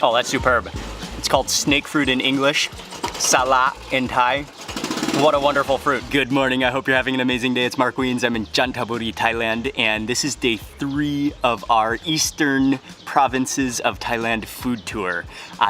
Oh, that's superb. It's called snake fruit in English, sala in Thai. What a wonderful fruit. Good morning, I hope you're having an amazing day. It's Mark Weens, I'm in Chanthaburi, Thailand, and this is day 3 of our Eastern Provinces of Thailand food tour.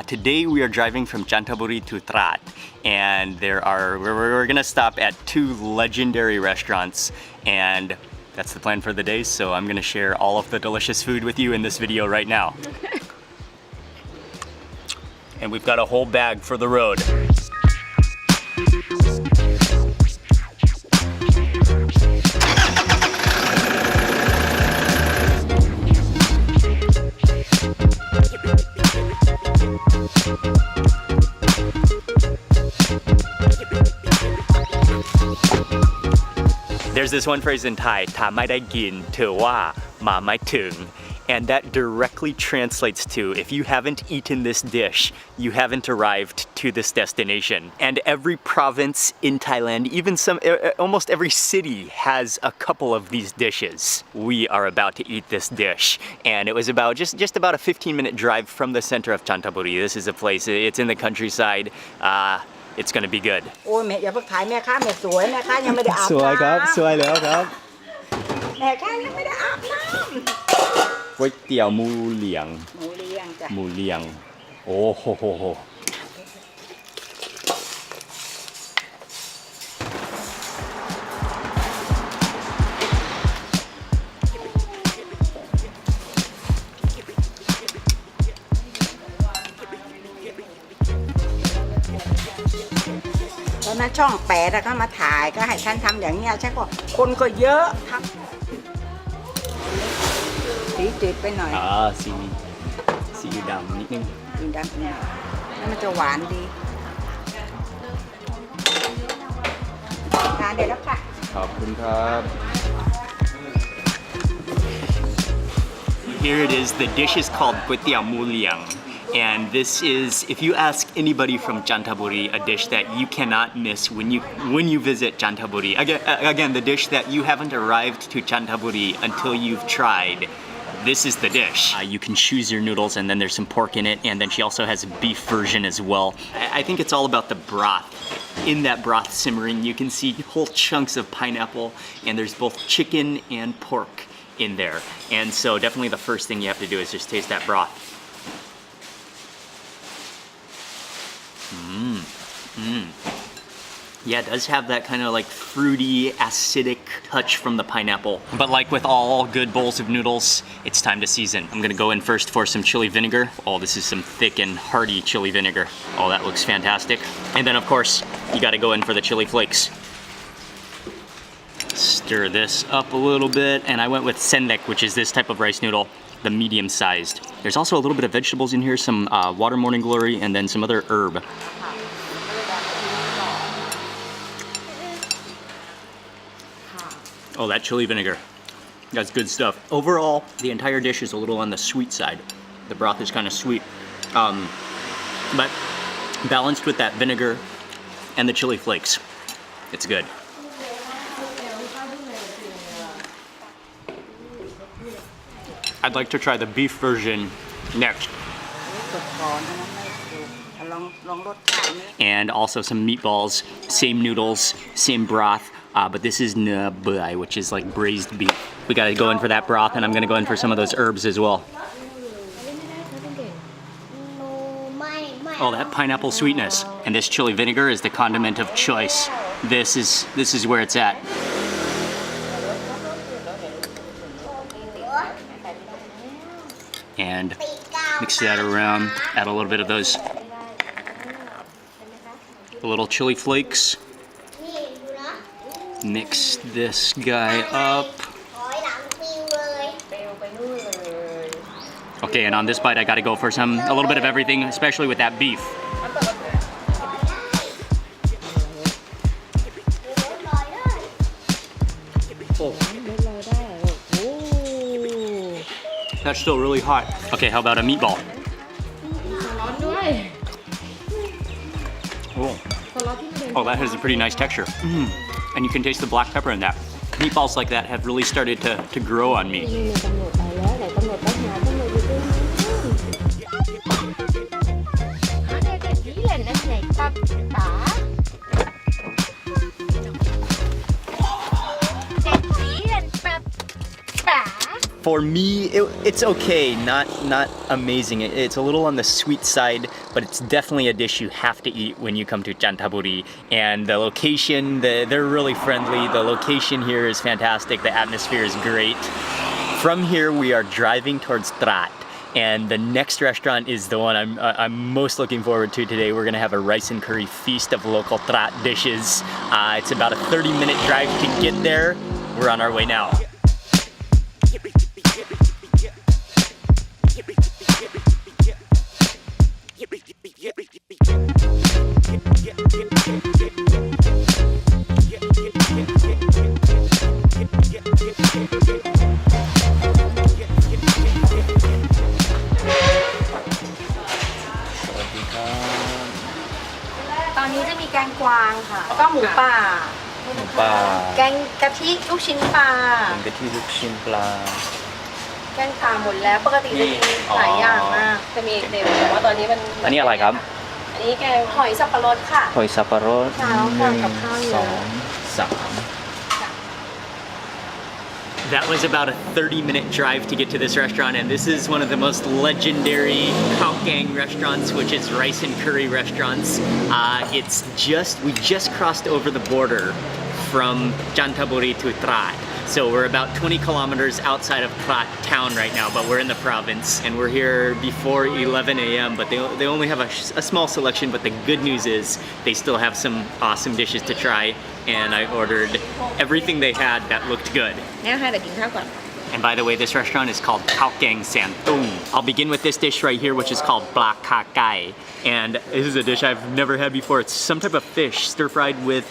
Today we are driving from Chanthaburi to Trat, and we're gonna stop at 2 legendary restaurants, and that's the plan for the day, so I'm gonna share all of the delicious food with you in this video right now. And we've got a whole bag for the road. There's this one phrase in Thai, ถ้าไม่ได้กินถือว่ามาไม่ถึง. And that directly translates to, if you haven't eaten this dish, you haven't arrived to this destination. And every province in Thailand, even almost every city has a couple of these dishes. We are about to eat this dish. And it was about just about a 15-minute drive from the center of Chanthaburi. This is a place, it's in the countryside. It's gonna be good. โอ้ยแม่อย่าเพิ่งขายแม่ค้าแม่สวยแม่ค้ายังไม่ได้อาบน้ำ สวยครับ สวยแล้วครับ แม่ค้ายังไม่ได้อาบน้ำ ก๋วยเตี๋ยวหมูเหลียง หมูเลี้ยงจ้ะ หมูเลียง โอ้โหตอนนั้นช่อง8แล้วก็มาถ่ายก็ให้ฉันทำอย่างเงี้ยฉันก็คนก็เยอะทำสีจืดไปหน่อยสีดำนิดนึง สีดำเนี่ยแล้วมันจะหวานดีทานเดี๋ยวแล้วค่ะ ขอบคุณครับ Here it is. The dish is called ก๋วยเตี๋ยวหมูเหลียง. And this is, if you ask anybody from Chanthaburi, a dish that you cannot miss when you visit Chanthaburi. Again, the dish that you haven't arrived to Chanthaburi until you've tried. This is the dish. You can choose your noodles, and then there's some pork in it, and then she also has a beef version as well. I think it's all about the broth. In that broth simmering, you can see whole chunks of pineapple, and there's both chicken and pork in there. And so definitely the first thing you have to do is just taste that broth. Yeah, it does have that kind of like fruity, acidic touch from the pineapple. But like with all good bowls of noodles, it's time to season. I'm gonna go in first for some chili vinegar. Oh, this is some thick and hearty chili vinegar. Oh, that looks fantastic. And then of course, you gotta go in for the chili flakes. Stir this up a little bit, and I went with sendek, which is this type of rice noodle, the medium-sized. There's also a little bit of vegetables in here, some water morning glory, and then some other herb. Oh, that chili vinegar. That's good stuff. Overall, the entire dish is a little on the sweet side. The broth is kind of sweet. But balanced with that vinegar and the chili flakes. It's good. I'd like to try the beef version next. And also some meatballs, same noodles, same broth. But this is nabui, which is like braised beef. We gotta go in for that broth, and I'm gonna go in for some of those herbs as well. Oh, that pineapple sweetness. And this chili vinegar is the condiment of choice. This is where it's at. And mix that around, add a little bit of those little chili flakes. Mix this guy up. Okay, and on this bite I gotta go for a little bit of everything, especially with that beef. That's still really hot. Okay, how about a meatball? Oh, that has a pretty nice texture. And you can taste the black pepper in that. Meatballs like that have really started to grow on me. For me, it's okay, not amazing. It's a little on the sweet side, but it's definitely a dish you have to eat when you come to Chantaburi. And the location, they're really friendly. The location here is fantastic. The atmosphere is great. From here, we are driving towards Trat. And the next restaurant is the one I'm most looking forward to today. We're gonna have a rice and curry feast of local Trat dishes. It's about a 30-minute drive to get there. We're on our way now. Canh cà thi ลูกชิ้นปลา กะทิลูกชิ้นปลา แกงป่าหมดแล้วปกติจะมีหลายอย่างมากจะมีเด็ดแต่ว่าตอนนี้มัน อันนี้อะไรครับ อันนี้แกงหอยสับปะรดค่ะ หอยสับปะรด ค่ะแล้วก็กับข้าวเยอะ That was about a 30-minute drive to get to this restaurant, and this is one of the most legendary khao gang restaurants, which is rice and curry restaurants. We just crossed over the border from Chantaburi to Trat. So we're about 20 kilometers outside of Trat town right now, but we're in the province, and we're here before 11 a.m., but they only have a small selection, but the good news is they still have some awesome dishes to try, and I ordered everything they had that looked good. เนี่ยค่ะเดี๋ยวกินข้าวก่อน And by the way, this restaurant is called Khao Gang Santung. I'll begin with this dish right here, which is called Bla Ka Kai. And this is a dish I've never had before. It's some type of fish stir-fried with,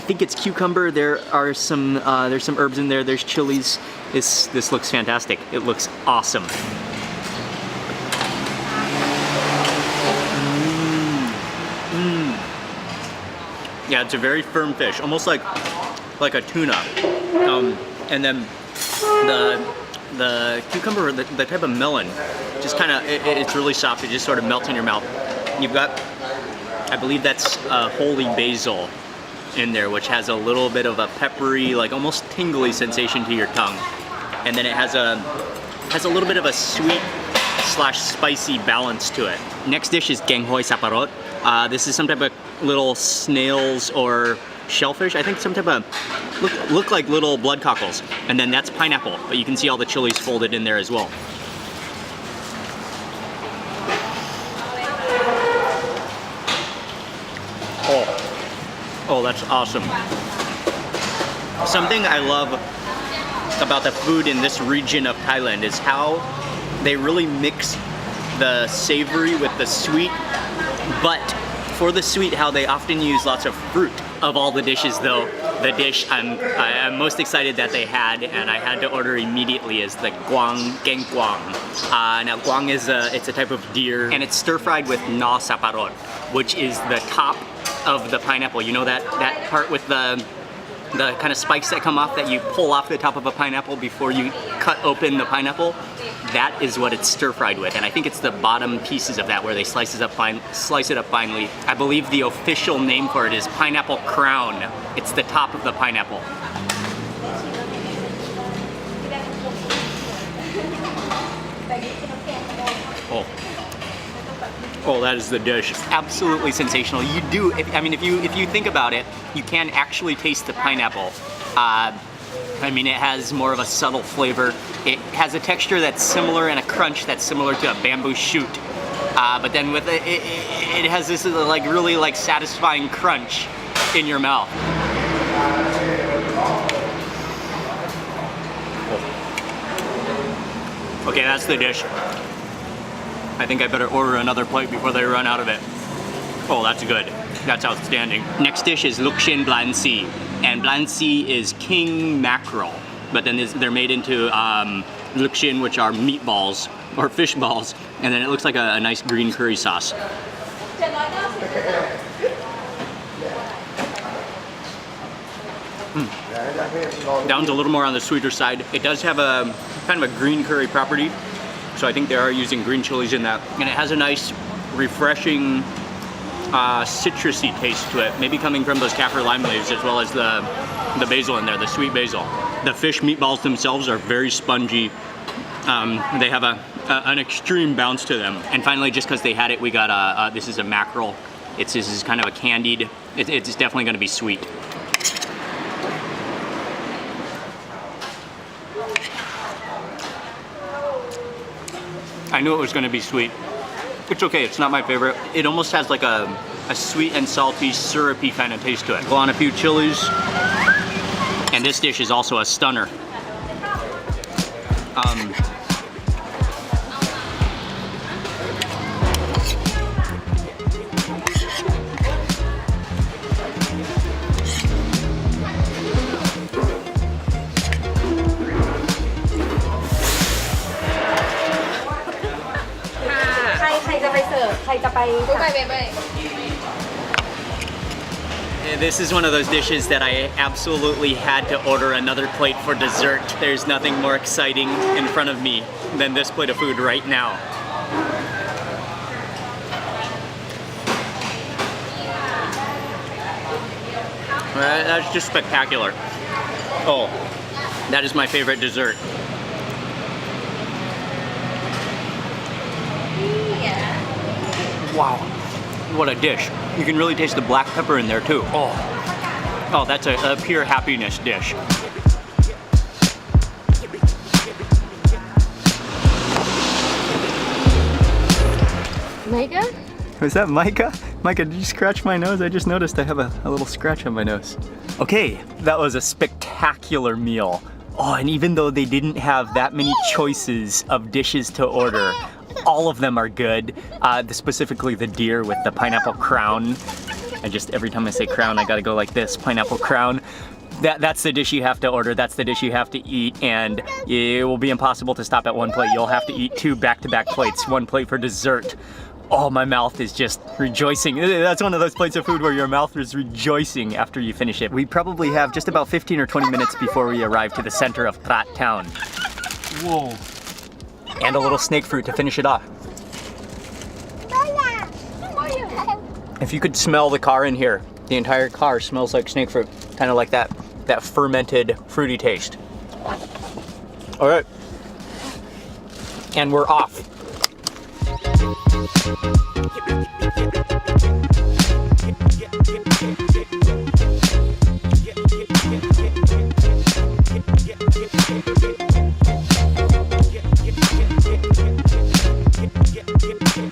I think it's cucumber. There's some herbs in there. There's chilies. This looks fantastic. It looks awesome. Yeah, it's a very firm fish, almost like a tuna. And then the cucumber, the type of melon, just kind of, it's really soft. It just sort of melts in your mouth. You've got, I believe that's holy basil in there, which has a little bit of a peppery, like almost tingly sensation to your tongue. And then it has a little bit of a sweet / spicy balance to it. Next dish is geng hoi saparot. This is some type of little snails or shellfish. I think some type of, look like little blood cockles. And then that's pineapple, but you can see all the chilies folded in there as well. Oh, that's awesome. Something I love about the food in this region of Thailand is how they really mix the savory with the sweet, but for the sweet, how they often use lots of fruit. Of all the dishes though, the dish I'm most excited that they had, and I had to order immediately, is the geng guang. Now guang is it's a type of deer, and it's stir-fried with na saparot, which is the top of the pineapple. You know that part with the kind of spikes that come off that you pull off the top of a pineapple before you cut open the pineapple? That is what it's stir-fried with, and I think it's the bottom pieces of that where they slice it up finely. I believe the official name for it is pineapple crown. It's the top of the pineapple. Oh, that is the dish. It's absolutely sensational. You do, if you think about it, you can actually taste the pineapple. I mean, it has more of a subtle flavor. It has a texture that's similar and a crunch that's similar to a bamboo shoot. But then with it has this like really like satisfying crunch in your mouth. Okay, that's the dish. I think I better order another plate before they run out of it. Oh, that's good. That's outstanding. Next dish is Lukshin Blansi. And Blansi is king mackerel. But then they're made into lukshin, which are meatballs, or fish balls. And then it looks like a nice green curry sauce. Down's a little more on the sweeter side. It does have a kind of a green curry property. So I think they are using green chilies in that. And it has a nice, refreshing, citrusy taste to it. Maybe coming from those kaffir lime leaves as well as the basil in there, the sweet basil. The fish meatballs themselves are very spongy, They have an extreme bounce to them. And finally, just because they had it, we got this is a mackerel. This is kind of a candied. It's definitely going to be sweet. I knew it was going to be sweet. It's okay, it's not my favorite. It almost has like a sweet and salty, syrupy kind of taste to it. Go on a few chilies. And this dish is also a stunner. This is one of those dishes that I absolutely had to order another plate for dessert. There's nothing more exciting in front of me than this plate of food right now. That's just spectacular. Oh, that is my favorite dessert. Wow, what a dish. You can really taste the black pepper in there too. Oh, that's a pure happiness dish. Micah? Was that Micah? Micah, did you scratch my nose? I just noticed I have a little scratch on my nose. Okay, that was a spectacular meal. Oh, and even though they didn't have that many choices of dishes to order, all of them are good. Specifically the deer with the pineapple crown. Every time I say crown, I gotta go like this, pineapple crown. That's the dish you have to order, that's the dish you have to eat, and it will be impossible to stop at one plate. You'll have to eat 2 back-to-back plates, 1 plate for dessert. Oh, my mouth is just rejoicing. That's one of those plates of food where your mouth is rejoicing after you finish it. We probably have just about 15 or 20 minutes before we arrive to the center of Thrat town. Whoa. And a little snake fruit to finish it off. If you could smell the car in here, the entire car smells like snake fruit. Kind of like that fermented, fruity taste. All right. And we're off.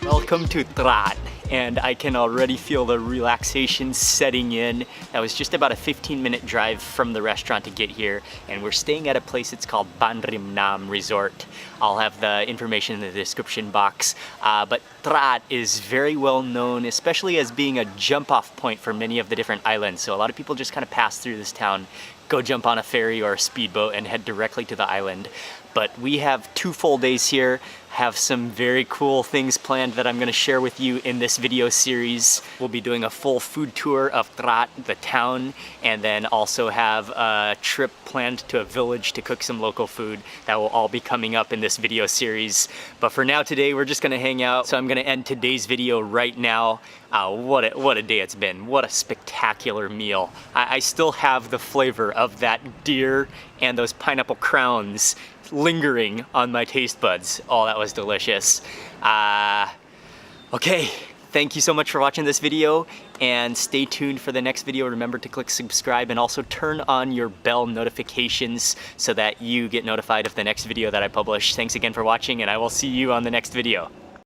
Welcome to Thrat, and I can already feel the relaxation setting in. That was just about a 15-minute drive from the restaurant to get here, and we're staying at a place that's called Ban Rim Nam Resort. I'll have the information in the description box, but Thrat is very well known, especially as being a jump-off point for many of the different islands. So a lot of people just kind of pass through this town, go jump on a ferry or a speedboat and head directly to the island. But we have 2 full days here, have some very cool things planned that I'm going to share with you in this video series. We'll be doing a full food tour of Thrat, the town, and then also have a trip planned to a village to cook some local food. That will all be coming up in this video series. But for now today, we're just going to hang out. So I'm going to end today's video right now. What a day it's been. What a spectacular meal. I still have the flavor of that deer and those pineapple crowns lingering on my taste buds. Oh, that was delicious. Okay, thank you so much for watching this video, and stay tuned for the next video. Remember to click subscribe and also turn on your bell notifications so that you get notified of the next video that I publish. Thanks again for watching, and I will see you on the next video.